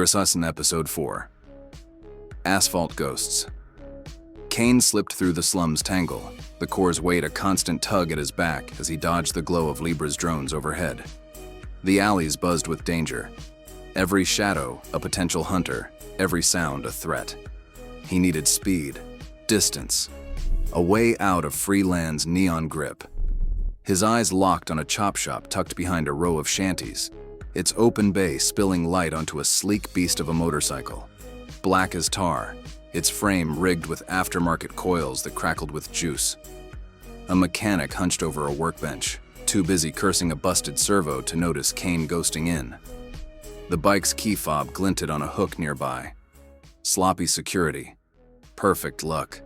Assassin Episode 4. Asphalt Ghosts. Kane slipped through the slums tangle, the core's weight a constant tug at his back as he dodged the glow of Libra's drones overhead. The alleys buzzed with danger. Every shadow, a potential hunter, every sound, a threat. He needed speed, distance, a way out of Freeland's neon grip. His eyes locked on a chop shop tucked behind a row of shanties, its open bay spilling light onto a sleek beast of a motorcycle. Black as tar, its frame rigged with aftermarket coils that crackled with juice. A mechanic hunched over a workbench, too busy cursing a busted servo to notice Kane ghosting in. The bike's key fob glinted on a hook nearby. Sloppy security. Perfect luck.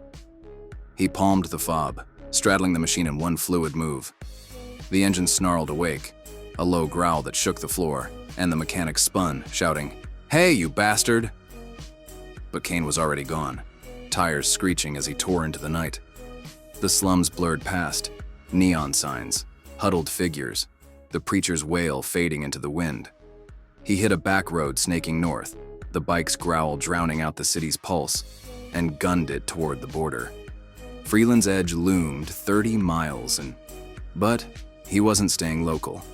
He palmed the fob, straddling the machine in one fluid move. The engine snarled awake, a low growl that shook the floor, and the mechanic spun, shouting, "Hey, you bastard!" But Kane was already gone, tires screeching as he tore into the night. The slums blurred past, neon signs, huddled figures, the preacher's wail fading into the wind. He hit a back road snaking north, the bike's growl drowning out the city's pulse, and gunned it toward the border. Freeland's edge loomed 30 miles but he wasn't staying local.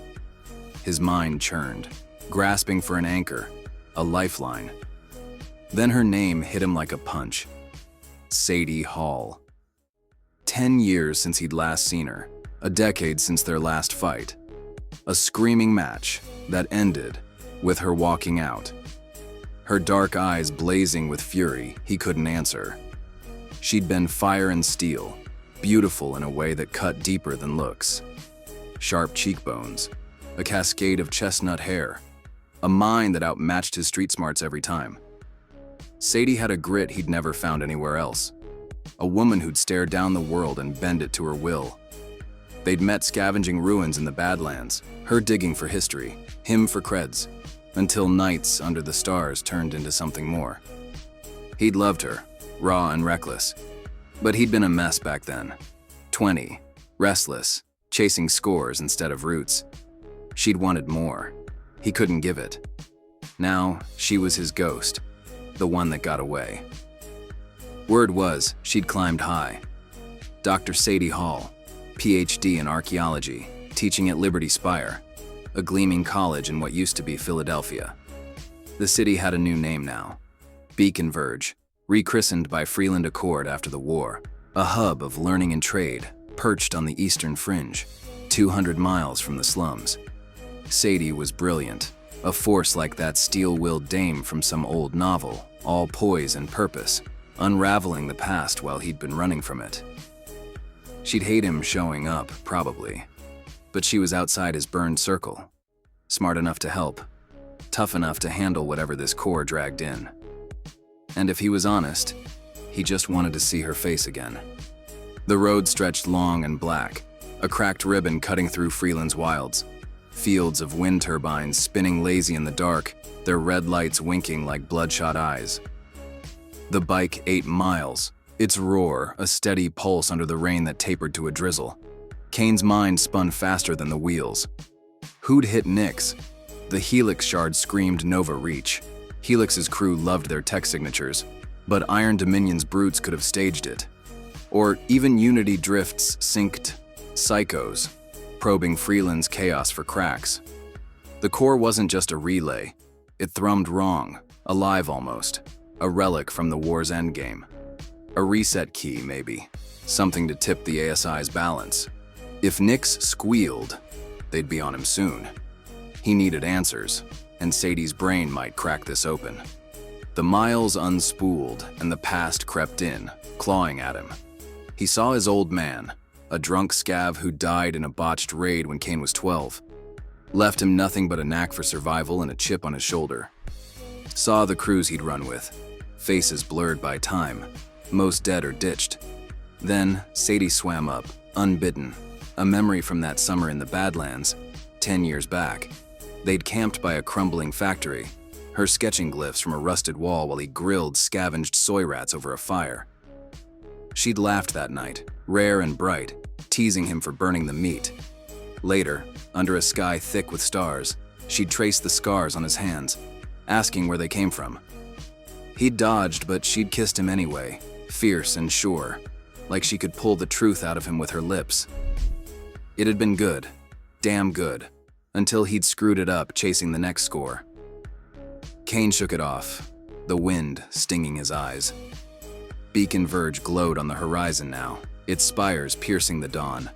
His mind churned, grasping for an anchor, a lifeline. Then her name hit him like a punch. Sadie Hall. 10 years since he'd last seen her, a decade since their last fight. A screaming match that ended with her walking out. Her dark eyes blazing with fury he couldn't answer. She'd been fire and steel, beautiful in a way that cut deeper than looks. Sharp cheekbones, a cascade of chestnut hair, a mind that outmatched his street smarts every time. Sadie had a grit he'd never found anywhere else. A woman who'd stare down the world and bend it to her will. They'd met scavenging ruins in the Badlands, her digging for history, him for creds, until nights under the stars turned into something more. He'd loved her, raw and reckless, but he'd been a mess back then. 20, restless, chasing scores instead of roots. She'd wanted more. He couldn't give it. Now, she was his ghost, the one that got away. Word was, she'd climbed high. Dr. Sadie Hall, PhD in archaeology, teaching at Liberty Spire, a gleaming college in what used to be Philadelphia. The city had a new name now, Beacon Verge, rechristened by Freeland Accord after the war, a hub of learning and trade, perched on the eastern fringe, 200 miles from the slums. Sadie was brilliant, a force like that steel-willed dame from some old novel, all poise and purpose, unraveling the past while he'd been running from it. She'd hate him showing up, probably, but she was outside his burned circle, smart enough to help, tough enough to handle whatever this core dragged in. And if he was honest, he just wanted to see her face again. The road stretched long and black, a cracked ribbon cutting through Freeland's wilds. Fields of wind turbines spinning lazy in the dark, their red lights winking like bloodshot eyes. The bike 8 miles, its roar a steady pulse under the rain that tapered to a drizzle. Kane's mind spun faster than the wheels. Who'd hit Nix? The Helix shard screamed Nova Reach. Helix's crew loved their tech signatures, but Iron Dominion's brutes could have staged it. Or even Unity Drift's synced psychos, probing Freeland's chaos for cracks. The core wasn't just a relay. It thrummed wrong, alive almost, a relic from the war's endgame. A reset key, maybe, something to tip the ASI's balance. If Nix squealed, they'd be on him soon. He needed answers, and Sadie's brain might crack this open. The miles unspooled, and the past crept in, clawing at him. He saw his old man, a drunk scav who died in a botched raid when Kane was 12. Left him nothing but a knack for survival and a chip on his shoulder. Saw the crews he'd run with, faces blurred by time, most dead or ditched. Then, Sadie swam up, unbidden, a memory from that summer in the Badlands, 10 years back. They'd camped by a crumbling factory, her sketching glyphs from a rusted wall while he grilled scavenged soy rats over a fire. She'd laughed that night, rare and bright, teasing him for burning the meat. Later, under a sky thick with stars, she'd traced the scars on his hands, asking where they came from. He'd dodged, but she'd kissed him anyway, fierce and sure, like she could pull the truth out of him with her lips. It had been good, damn good, until he'd screwed it up chasing the next score. Kane shook it off, the wind stinging his eyes. Beacon Verge glowed on the horizon now, its spires piercing the dawn.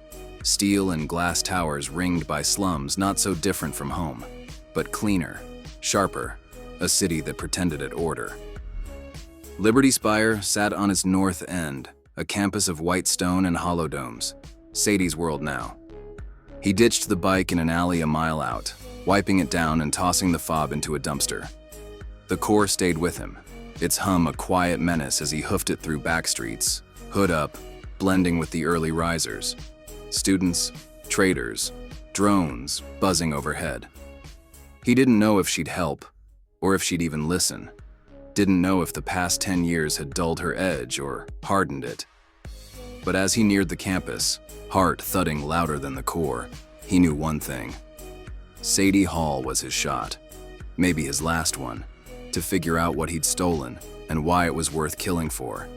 Steel and glass towers ringed by slums not so different from home, but cleaner, sharper, a city that pretended at order. Liberty Spire sat on its north end, a campus of white stone and hollow domes. Sadie's world now. He ditched the bike in an alley a mile out, wiping it down and tossing the fob into a dumpster. The core stayed with him, its hum a quiet menace as he hoofed it through back streets, hood up, blending with the early risers. Students, traders, drones buzzing overhead. He didn't know if she'd help, or if she'd even listen. Didn't know if the past 10 years had dulled her edge or hardened it. But as he neared the campus, heart thudding louder than the core, he knew one thing. Sadie Hall was his shot, maybe his last one, to figure out what he'd stolen and why it was worth killing for.